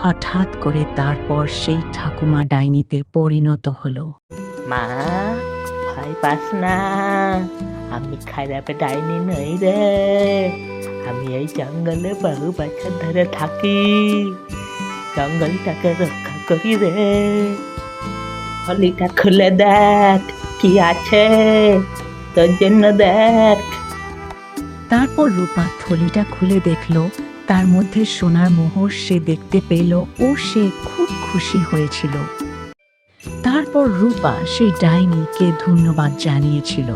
হঠাৎ করে তারপর সেই ঠাকুমা ডাইনিতে পরিণত হলো। মা, ভয় পাস না, আমি খারাপ ডাইনি নই রে। আমি এই জঙ্গলে বহু বছর ধরে থাকি, জঙ্গলটাকে রক্ষা করি রে। থলিটা খুলে দেখ কি আছে, তোর জন্য দেখ। তারপর রূপা থলিটা খুলে দেখলো, তার মধ্যে সোনার মোহর সে দেখতে পেল ও সে খুব খুশি হয়েছিল। তারপর রূপা সেই ডাইনিকে ধন্যবাদ জানিয়েছিল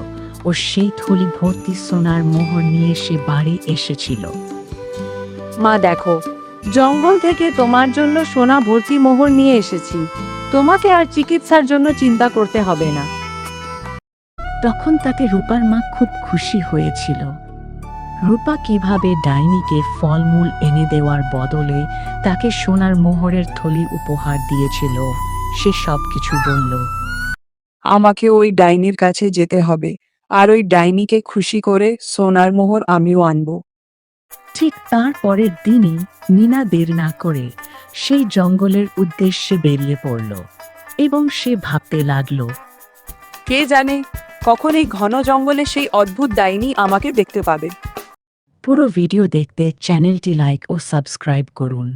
ও সেই থলি ভর্তি সোনার মোহর নিয়ে সে বাড়ি এসেছিল। মা দেখো, জঙ্গল থেকে তোমার জন্য সোনা ভর্তি মোহর নিয়ে এসেছি। তোমাকে আর চিকিৎসার জন্য চিন্তা করতে হবে না। তখন তাতে রূপার মা খুব খুশি হয়েছিল। রূপা কিভাবে ডাইনিকে ফলমূল এনে দেওয়ার বদলে তাকে সোনার মোহরের থলি উপহার দিয়েছিল সে সবকিছু বলল। আমাকে ওই ডাইনির কাছে যেতে হবে, আর ওই ডাইনিকে খুশি করে সোনার মোহর আমিও আনবো। ঠিক তার পরের দিনই মিনা দের না করে সেই জঙ্গলের উদ্দেশ্যে বেরিয়ে পড়ল এবং সে ভাবতে লাগলো, কে জানে কখন এই ঘন জঙ্গলে সেই অদ্ভুত ডাইনি আমাকে দেখতে পাবে। পুরো ভিডিও দেখতে চ্যানেলটি লাইক ও সাবস্ক্রাইব করুন।